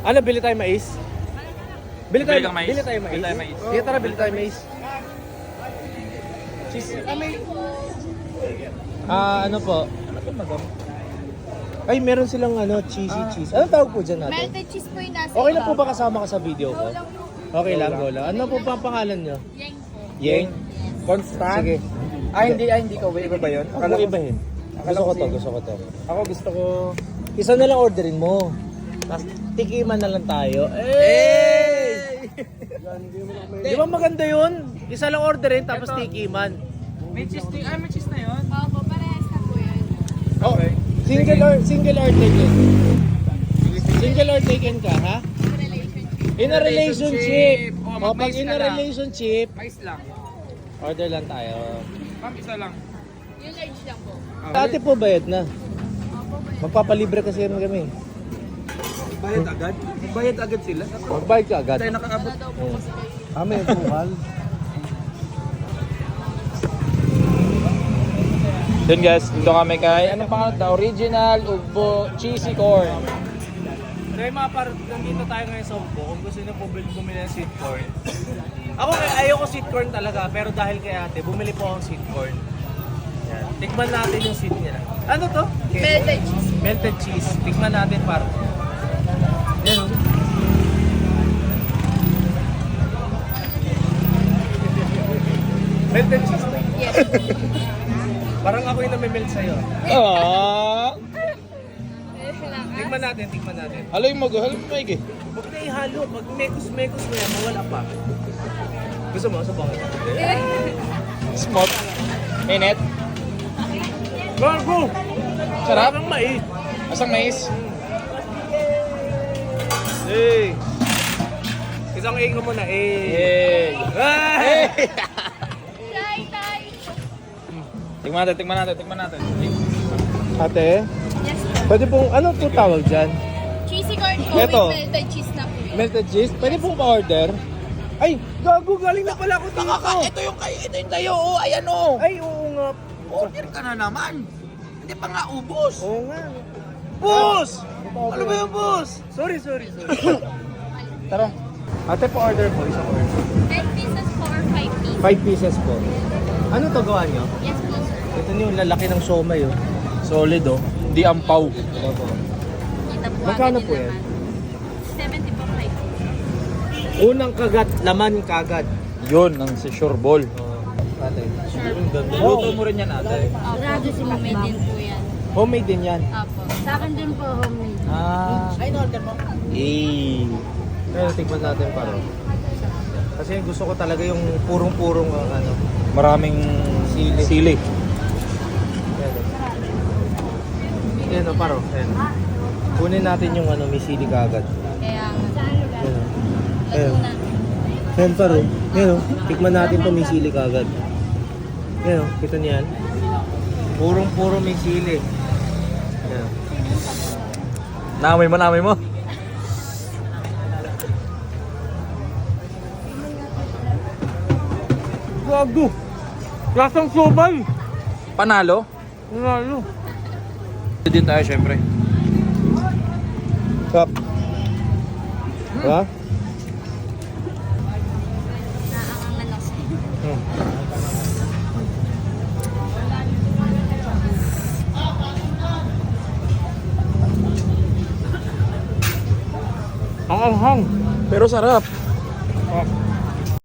Ano, bili tayo mais? Bili tayo mais. Bili tayo mais. Sige, tara, bili tayo mais. Cheese. Ano po? Ay, meron silang cheesy cheese. Anong tawag po dyan natin? Melted cheese po yung nasa Okay lang po ibabaw. ba kasama ka sa video ko? Okay lang, go lang. Ano po pa ang pangalan nyo? Yang po. Yeng? Constant? Sige. Hindi ko. Iba ba yun? Ako ibahin. Gusto ko to. Ako gusto ko... Isa na lang orderin mo. Tapos tikiman na lang tayo. Hey! Di ba maganda yun? Isa lang orderin tapos tikiman. May cheese na yun. Opo, parehas na po yun. Okay. Single or taken? Single or taken ka, ha? Relationship. In a relationship. Oh, O, pag mag-mais in ka a lang. relationship, Mais lang. order lang tayo. Ma'am, isa lang. Yung large lang po. Ate po, bayad na. Magpapalibre kasi kami. Bayad agad? Bayad agad sila? Magbayad ka agad. Tayo nakaabot. Ano daw po kasi kayo? May bukal. Then guys, dito kami kay, anong pangalan daw? Original Ugbo Cheesy Corn. So yung mga nandito tayo ngayon sa Ugbo, kung gusto nyo po bumili ng sweet corn. Ako ayoko sweet corn talaga, pero dahil kay ate, bumili po akong sweet corn. Yan. Tikman natin yung sweet niya. Ano to? Melted cheese. Melted cheese. Tikman natin para. Yan. Oh. Melted cheese na. Yes. Parang ako yung namimelt sa'yo. Ah! Tikman natin. Haloy mo, maigi. Huwag na ihalo. Pag mekos-mekos mo yan, mawala pa. Gusto mo? Subukan. Smooth. Minute. Gago! Sarap. Parang mais. Asang mais? Hey! Isang egg ko muna. Yay! Hey! Tay, tay. Tingnan natin. Ate, Yes po. pwede pong, ano po tawag dyan? Cheesy corn po Eto. with melted cheese na po yun. Melted cheese? Pwede pong pa-order? Ay, gago, galing na pala ako dito. Ito yung tayo, oh, ayan oh. Ay, oo nga. Order ka na naman. Hindi pa nga ubos. Oo nga. Boss! Ano ba yung boss? Sorry. Tara. Ate, pa-order po, isang order. 10 pieces po or 5 pieces? 5 pieces po. Ano to gawa nyo? Yes po, sir. Ito nyo, lalaki ng siomay, oh. Solid, oh. Di ampaw. Ito po. Kita po Magkano agad po yung yan? laman. 70 po 5. Unang kagat, laman kagad. Yun, ang si Sure Ball. Ate. Luto mo rin yan ate. Sigurado si homemade din po yan. Homemade din yan. Apo. Sa akin din po homemade. Ah. Ay, order mo. Kaya tignan natin paro. Kasi gusto ko talaga yung purong-purong ano. Maraming sili. Yan o, paro. Yan. Kunin natin yung may sili kagad. Kaya Yan o. ito na. Yan paro. Yan o. Tikman natin to may sili kagad. Yan o. Kita niyan. Purong-puro may sili. Yan o. Namoy mo. Gago! Lasang sobay! Panalo. Panalo. Din tayo syempre. Kap. Diba? Naaangan lang siya. Ang anghang. Pero sarap. Ah.